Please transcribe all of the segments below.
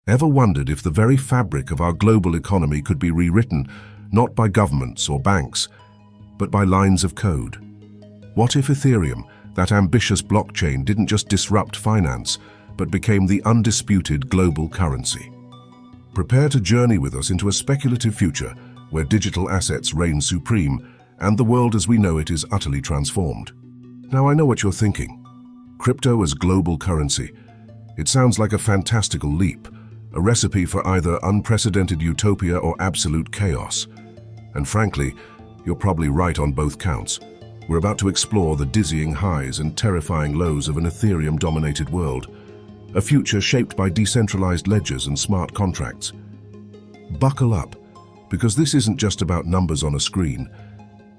Ever wondered if the very fabric of our global economy could be rewritten, not by governments or banks, but by lines of code? What if Ethereum, that ambitious blockchain, didn't just disrupt finance, but became the undisputed global currency? Prepare to journey with us into a speculative future where digital assets reign supreme and the world as we know it is utterly transformed. Now I know what you're thinking. Crypto as global currency. It sounds like a fantastical leap, a recipe for either unprecedented utopia or absolute chaos. And frankly, you're probably right on both counts. We're about to explore the dizzying highs and terrifying lows of an Ethereum-dominated world, a future shaped by decentralized ledgers and smart contracts. Buckle up, because this isn't just about numbers on a screen.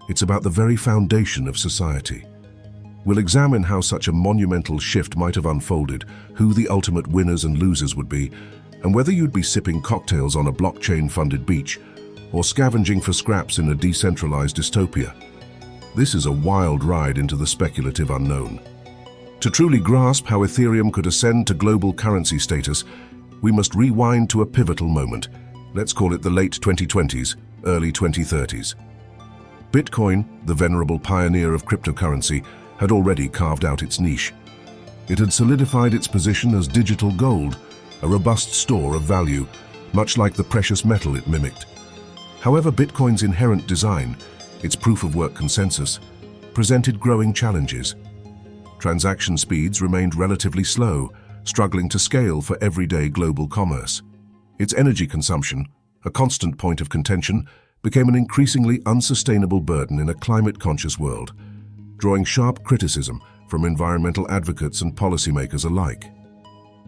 It's about the very foundation of society. We'll examine how such a monumental shift might have unfolded, who the ultimate winners and losers would be, and whether you'd be sipping cocktails on a blockchain-funded beach or scavenging for scraps in a decentralized dystopia. This is a wild ride into the speculative unknown. To truly grasp how Ethereum could ascend to global currency status, we must rewind to a pivotal moment. Let's call it the late 2020s, early 2030s. Bitcoin, the venerable pioneer of cryptocurrency, had already carved out its niche. It had solidified its position as digital gold, a robust store of value, much like the precious metal it mimicked. However, Bitcoin's inherent design, its proof-of-work consensus, presented growing challenges. Transaction speeds remained relatively slow, struggling to scale for everyday global commerce. Its energy consumption, a constant point of contention, became an increasingly unsustainable burden in a climate-conscious world, drawing sharp criticism from environmental advocates and policymakers alike.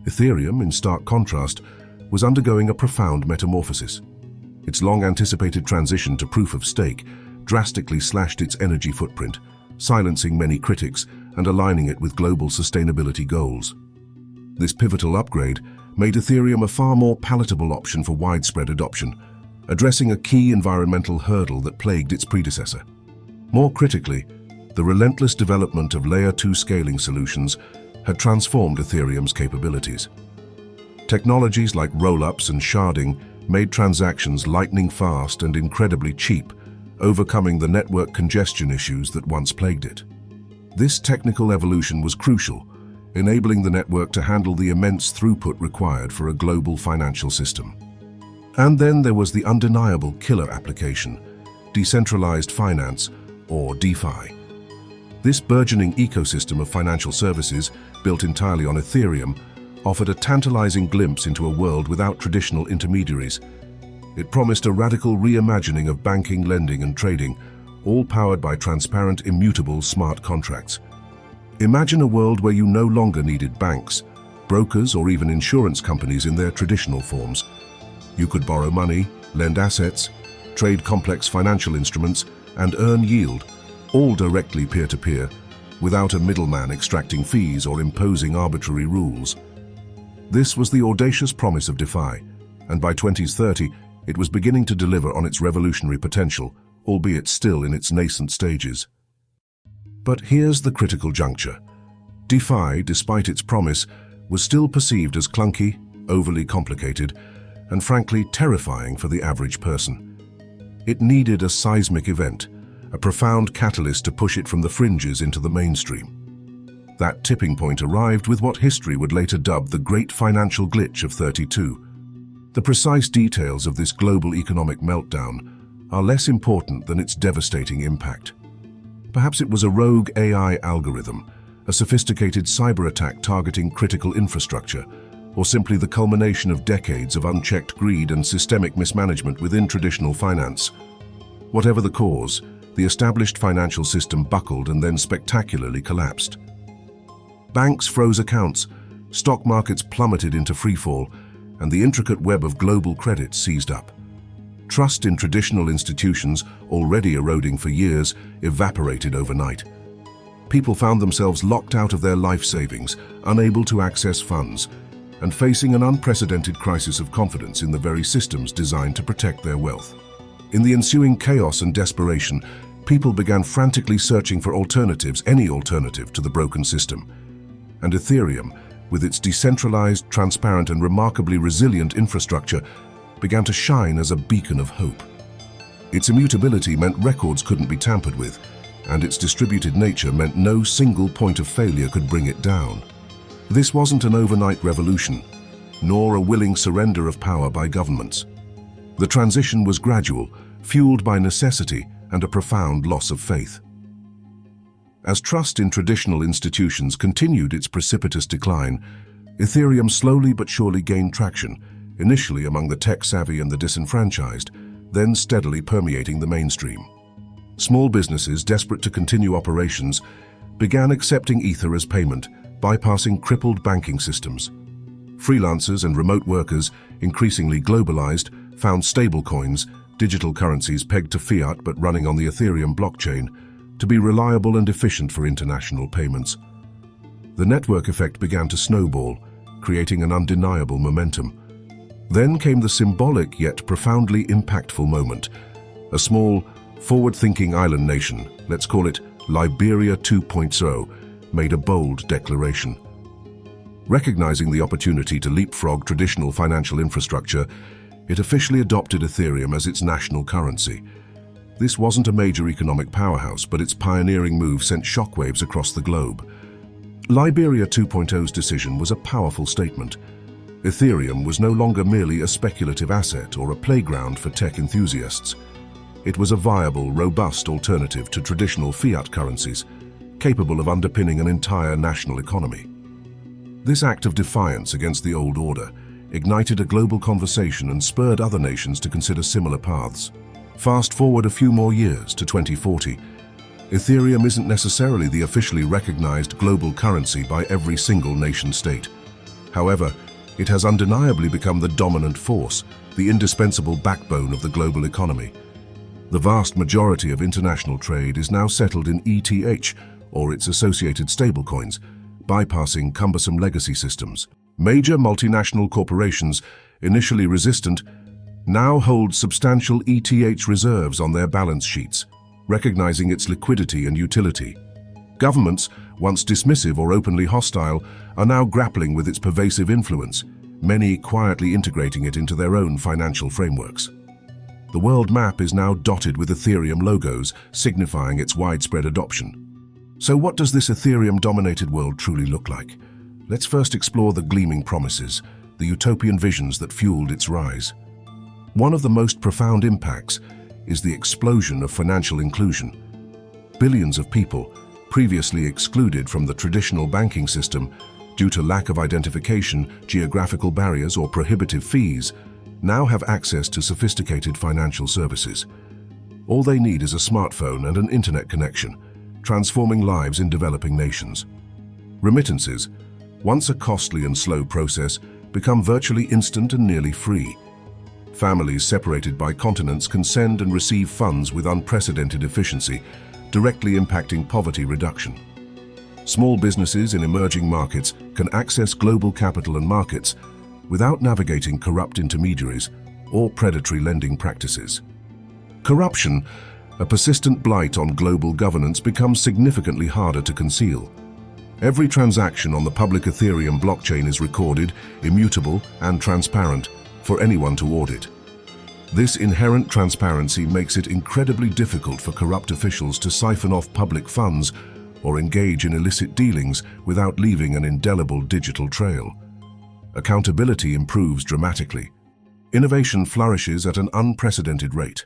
Ethereum, in stark contrast, was undergoing a profound metamorphosis. Its long-anticipated transition to proof-of-stake drastically slashed its energy footprint, silencing many critics and aligning it with global sustainability goals. This pivotal upgrade made Ethereum a far more palatable option for widespread adoption, addressing a key environmental hurdle that plagued its predecessor. More critically, the relentless development of Layer 2 scaling solutions had transformed Ethereum's capabilities. Technologies like roll-ups and sharding made transactions lightning fast and incredibly cheap, overcoming the network congestion issues that once plagued it. This technical evolution was crucial, enabling the network to handle the immense throughput required for a global financial system. And then there was the undeniable killer application, decentralized finance, or DeFi. This burgeoning ecosystem of financial services, built entirely on Ethereum, offered a tantalizing glimpse into a world without traditional intermediaries. It promised a radical reimagining of banking, lending, and trading, all powered by transparent, immutable smart contracts. Imagine a world where you no longer needed banks, brokers, or even insurance companies in their traditional forms. You could borrow money, lend assets, trade complex financial instruments, and earn yield, all directly peer-to-peer, without a middleman extracting fees or imposing arbitrary rules. This was the audacious promise of DeFi, and by 2030, it was beginning to deliver on its revolutionary potential, albeit still in its nascent stages. But here's the critical juncture. DeFi, despite its promise, was still perceived as clunky, overly complicated, and frankly terrifying for the average person. It needed a seismic event, a profound catalyst to push it from the fringes into the mainstream. That tipping point arrived with what history would later dub the Great Financial Glitch of '32. The precise details of this global economic meltdown are less important than its devastating impact. Perhaps it was a rogue AI algorithm, a sophisticated cyber attack targeting critical infrastructure, or simply the culmination of decades of unchecked greed and systemic mismanagement within traditional finance. Whatever the cause, the established financial system buckled and then spectacularly collapsed. Banks froze accounts, stock markets plummeted into freefall, and the intricate web of global credit seized up. Trust in traditional institutions, already eroding for years, evaporated overnight. People found themselves locked out of their life savings, unable to access funds, and facing an unprecedented crisis of confidence in the very systems designed to protect their wealth. In the ensuing chaos and desperation, people began frantically searching for alternatives, any alternative to the broken system. And Ethereum, with its decentralized, transparent, and remarkably resilient infrastructure, began to shine as a beacon of hope. Its immutability meant records couldn't be tampered with, and its distributed nature meant no single point of failure could bring it down. This wasn't an overnight revolution, nor a willing surrender of power by governments. The transition was gradual, fueled by necessity and a profound loss of faith. As trust in traditional institutions continued its precipitous decline, Ethereum slowly but surely gained traction, initially among the tech-savvy and the disenfranchised, then steadily permeating the mainstream. Small businesses, desperate to continue operations, began accepting Ether as payment, bypassing crippled banking systems. Freelancers and remote workers, increasingly globalized, found stablecoins, digital currencies pegged to fiat but running on the Ethereum blockchain, to be reliable and efficient for international payments. The network effect began to snowball, creating an undeniable momentum. Then came the symbolic yet profoundly impactful moment. A small, forward-thinking island nation, let's call it Liberia 2.0, made a bold declaration. Recognizing the opportunity to leapfrog traditional financial infrastructure, it officially adopted Ethereum as its national currency. This wasn't a major economic powerhouse, but its pioneering move sent shockwaves across the globe. Liberia 2.0's decision was a powerful statement. Ethereum was no longer merely a speculative asset or a playground for tech enthusiasts. It was a viable, robust alternative to traditional fiat currencies, capable of underpinning an entire national economy. This act of defiance against the old order ignited a global conversation and spurred other nations to consider similar paths. Fast forward a few more years to 2040, Ethereum isn't necessarily the officially recognized global currency by every single nation-state. However, it has undeniably become the dominant force, the indispensable backbone of the global economy. The vast majority of international trade is now settled in ETH, or its associated stablecoins, bypassing cumbersome legacy systems. Major multinational corporations, initially resistant, now hold substantial ETH reserves on their balance sheets, recognizing its liquidity and utility. Governments, once dismissive or openly hostile, are now grappling with its pervasive influence, many quietly integrating it into their own financial frameworks. The world map is now dotted with Ethereum logos, signifying its widespread adoption. So what does this Ethereum-dominated world truly look like? Let's first explore the gleaming promises, the utopian visions that fueled its rise. One of the most profound impacts is the explosion of financial inclusion. Billions of people, previously excluded from the traditional banking system due to lack of identification, geographical barriers, or prohibitive fees, now have access to sophisticated financial services. All they need is a smartphone and an internet connection, transforming lives in developing nations. Remittances, once a costly and slow process, become virtually instant and nearly free. Families separated by continents can send and receive funds with unprecedented efficiency, directly impacting poverty reduction. Small businesses in emerging markets can access global capital and markets without navigating corrupt intermediaries or predatory lending practices. Corruption, a persistent blight on global governance, becomes significantly harder to conceal. Every transaction on the public Ethereum blockchain is recorded, immutable, and transparent for anyone to audit. This inherent transparency makes it incredibly difficult for corrupt officials to siphon off public funds or engage in illicit dealings without leaving an indelible digital trail. Accountability improves dramatically. Innovation flourishes at an unprecedented rate.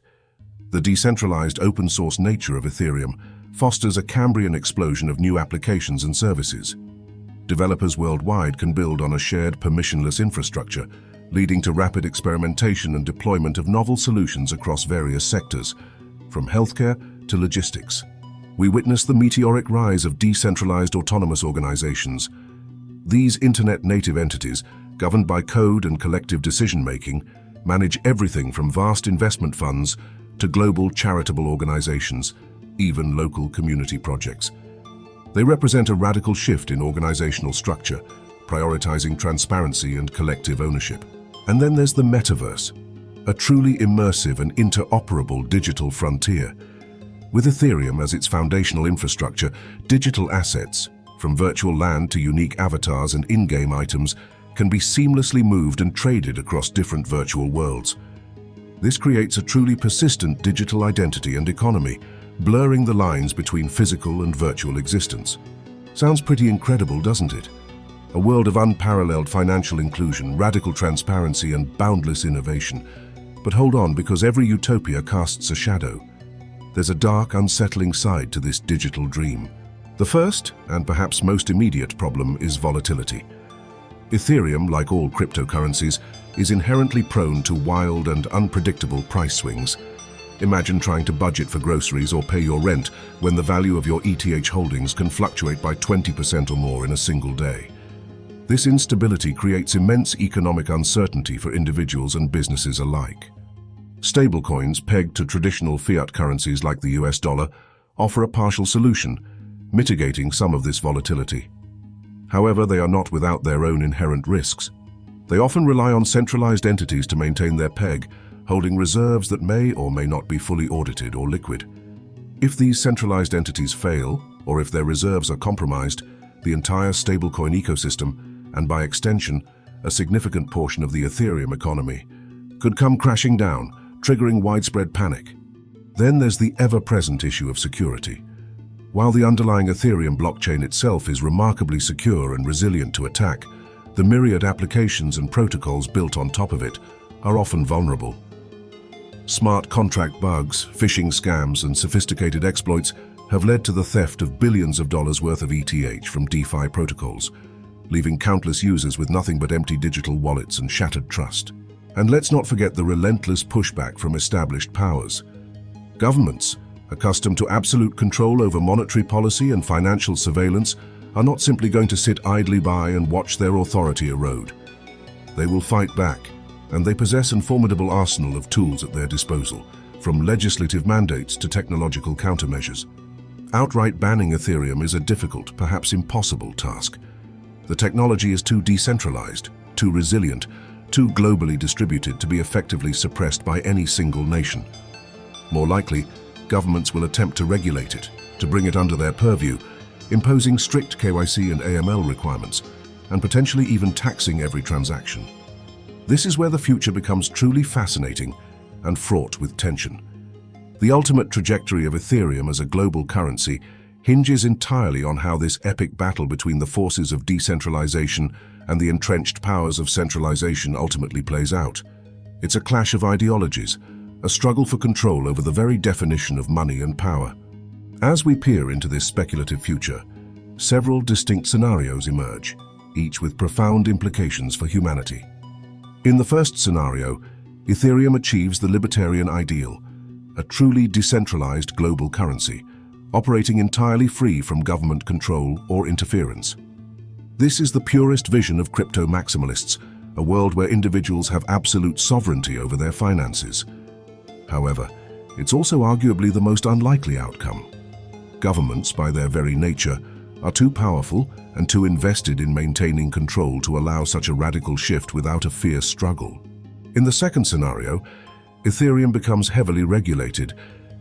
The decentralized open-source nature of Ethereum fosters a Cambrian explosion of new applications and services. Developers worldwide can build on a shared permissionless infrastructure, leading to rapid experimentation and deployment of novel solutions across various sectors, from healthcare to logistics. We witness the meteoric rise of decentralized autonomous organizations. These internet-native entities, governed by code and collective decision-making, manage everything from vast investment funds to global charitable organizations, even local community projects. They represent a radical shift in organizational structure, prioritizing transparency and collective ownership. And then there's the metaverse, a truly immersive and interoperable digital frontier. With Ethereum as its foundational infrastructure, digital assets, from virtual land to unique avatars and in-game items, can be seamlessly moved and traded across different virtual worlds. This creates a truly persistent digital identity and economy, blurring the lines between physical and virtual existence. Sounds pretty incredible, doesn't it? A world of unparalleled financial inclusion, radical transparency, and boundless innovation. But hold on, because every utopia casts a shadow. There's a dark, unsettling side to this digital dream. The first, and perhaps most immediate problem, is volatility. Ethereum, like all cryptocurrencies, is inherently prone to wild and unpredictable price swings. Imagine trying to budget for groceries or pay your rent when the value of your ETH holdings can fluctuate by 20% or more in a single day. This instability creates immense economic uncertainty for individuals and businesses alike. Stablecoins pegged to traditional fiat currencies like the US dollar offer a partial solution, mitigating some of this volatility. However, they are not without their own inherent risks. They often rely on centralized entities to maintain their peg, holding reserves that may or may not be fully audited or liquid. If these centralized entities fail, or if their reserves are compromised, the entire stablecoin ecosystem, and by extension, a significant portion of the Ethereum economy, could come crashing down, triggering widespread panic. Then there's the ever-present issue of security. While the underlying Ethereum blockchain itself is remarkably secure and resilient to attack, the myriad applications and protocols built on top of it are often vulnerable. Smart contract bugs, phishing scams, and sophisticated exploits have led to the theft of billions of dollars worth of ETH from DeFi protocols, leaving countless users with nothing but empty digital wallets and shattered trust. And let's not forget the relentless pushback from established powers. Governments, accustomed to absolute control over monetary policy and financial surveillance, are not simply going to sit idly by and watch their authority erode. They will fight back, and they possess a formidable arsenal of tools at their disposal, from legislative mandates to technological countermeasures. Outright banning Ethereum is a difficult, perhaps impossible task. The technology is too decentralized, too resilient, too globally distributed to be effectively suppressed by any single nation. More likely, governments will attempt to regulate it, to bring it under their purview, imposing strict KYC and AML requirements, and potentially even taxing every transaction. This is where the future becomes truly fascinating and fraught with tension. The ultimate trajectory of Ethereum as a global currency hinges entirely on how this epic battle between the forces of decentralization and the entrenched powers of centralization ultimately plays out. It's a clash of ideologies, a struggle for control over the very definition of money and power. As we peer into this speculative future, several distinct scenarios emerge, each with profound implications for humanity. In the first scenario, Ethereum achieves the libertarian ideal, a truly decentralized global currency, operating entirely free from government control or interference. This is the purest vision of crypto maximalists, a world where individuals have absolute sovereignty over their finances. However, it's also arguably the most unlikely outcome. Governments, by their very nature, are too powerful and too invested in maintaining control to allow such a radical shift without a fierce struggle. In the second scenario, Ethereum becomes heavily regulated,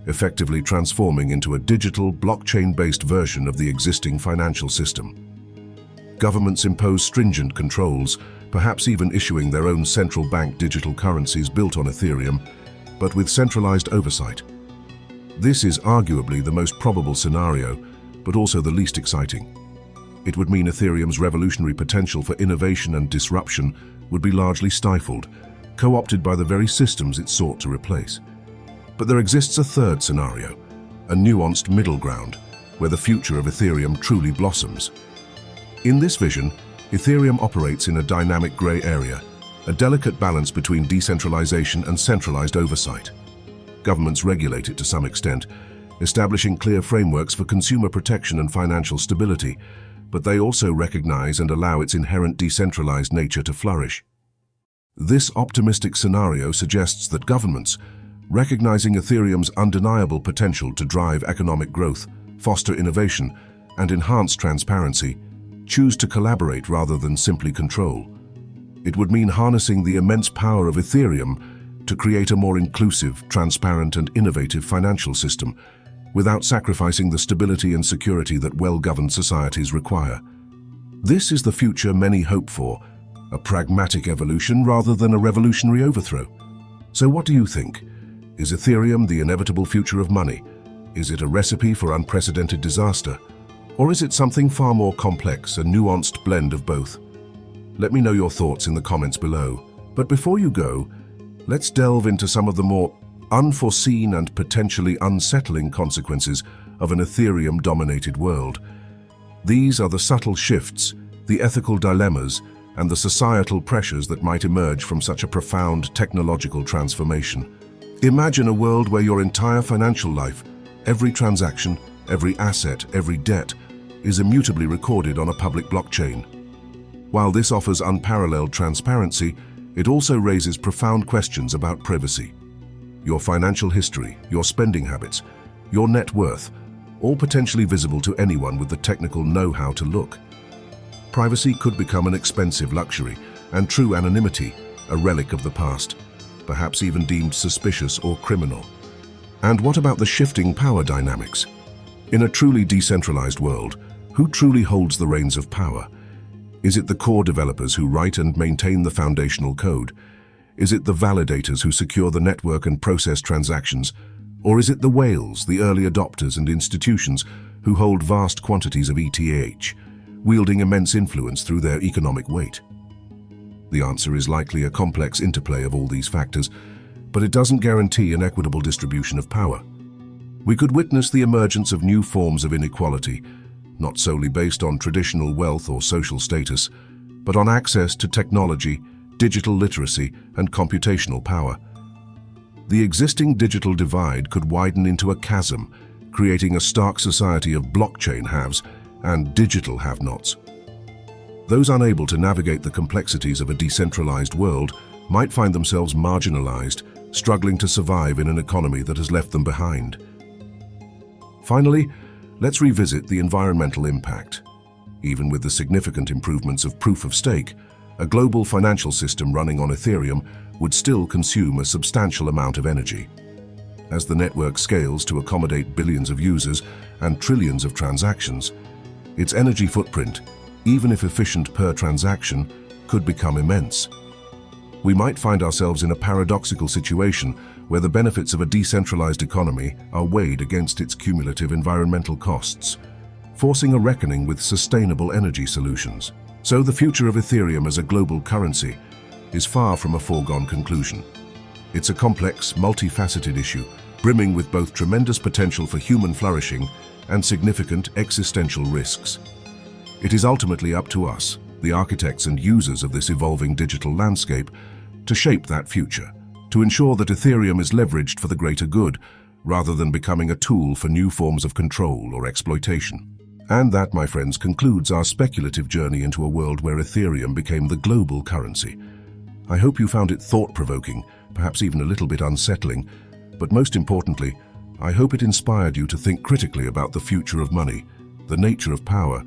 effectively transforming into a digital, blockchain-based version of the existing financial system. Governments impose stringent controls, perhaps even issuing their own central bank digital currencies built on Ethereum, but with centralized oversight. This is arguably the most probable scenario, but also the least exciting. It would mean Ethereum's revolutionary potential for innovation and disruption would be largely stifled, co-opted by the very systems it sought to replace. But there exists a third scenario, a nuanced middle ground, where the future of Ethereum truly blossoms. In this vision, Ethereum operates in a dynamic gray area, a delicate balance between decentralization and centralized oversight. Governments regulate it to some extent, establishing clear frameworks for consumer protection and financial stability, but they also recognize and allow its inherent decentralized nature to flourish. This optimistic scenario suggests that governments, recognizing Ethereum's undeniable potential to drive economic growth, foster innovation, and enhance transparency, choose to collaborate rather than simply control. It would mean harnessing the immense power of Ethereum to create a more inclusive, transparent, and innovative financial system, without sacrificing the stability and security that well-governed societies require. This is the future many hope for, a pragmatic evolution rather than a revolutionary overthrow. So what do you think? Is Ethereum the inevitable future of money? Is it a recipe for unprecedented disaster? Or is it something far more complex, a nuanced blend of both? Let me know your thoughts in the comments below. But before you go, let's delve into some of the more unforeseen and potentially unsettling consequences of an Ethereum-dominated world. These are the subtle shifts, the ethical dilemmas, and the societal pressures that might emerge from such a profound technological transformation. Imagine a world where your entire financial life, every transaction, every asset, every debt, is immutably recorded on a public blockchain. While this offers unparalleled transparency, it also raises profound questions about privacy. Your financial history, your spending habits, your net worth, all potentially visible to anyone with the technical know-how to look. Privacy could become an expensive luxury, and true anonymity, a relic of the past, perhaps even deemed suspicious or criminal. And what about the shifting power dynamics? In a truly decentralized world, who truly holds the reins of power? Is it the core developers who write and maintain the foundational code? Is it the validators who secure the network and process transactions? Or is it the whales, the early adopters and institutions who hold vast quantities of ETH, wielding immense influence through their economic weight? The answer is likely a complex interplay of all these factors, but it doesn't guarantee an equitable distribution of power. We could witness the emergence of new forms of inequality, not solely based on traditional wealth or social status, but on access to technology, digital literacy, and computational power. The existing digital divide could widen into a chasm, creating a stark society of blockchain haves and digital have-nots. Those unable to navigate the complexities of a decentralized world might find themselves marginalized, struggling to survive in an economy that has left them behind. Finally, let's revisit the environmental impact. Even with the significant improvements of proof of stake, a global financial system running on Ethereum would still consume a substantial amount of energy. As the network scales to accommodate billions of users and trillions of transactions, its energy footprint, even if efficient per transaction, could become immense. We might find ourselves in a paradoxical situation where the benefits of a decentralized economy are weighed against its cumulative environmental costs, forcing a reckoning with sustainable energy solutions. So the future of Ethereum as a global currency is far from a foregone conclusion. It's a complex, multifaceted issue, brimming with both tremendous potential for human flourishing and significant existential risks. It is ultimately up to us, the architects and users of this evolving digital landscape, to shape that future, to ensure that Ethereum is leveraged for the greater good, rather than becoming a tool for new forms of control or exploitation. And that, my friends, concludes our speculative journey into a world where Ethereum became the global currency. I hope you found it thought-provoking, perhaps even a little bit unsettling, but most importantly, I hope it inspired you to think critically about the future of money, the nature of power,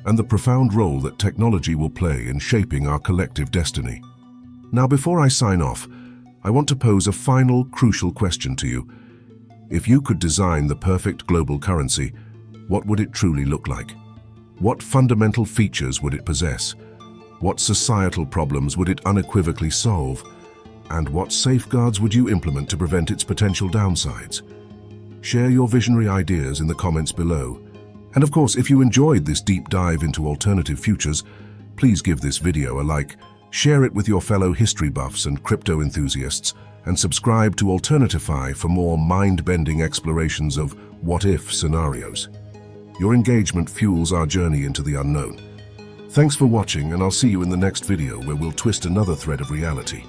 and the profound role that technology will play in shaping our collective destiny. Now, before I sign off, I want to pose a final, crucial question to you. If you could design the perfect global currency, what would it truly look like? What fundamental features would it possess? What societal problems would it unequivocally solve? And what safeguards would you implement to prevent its potential downsides? Share your visionary ideas in the comments below. And of course, if you enjoyed this deep dive into alternative futures, please give this video a like, share it with your fellow history buffs and crypto enthusiasts, and subscribe to Alternatify for more mind-bending explorations of what-if scenarios. Your engagement fuels our journey into the unknown. Thanks for watching, and I'll see you in the next video where we'll twist another thread of reality.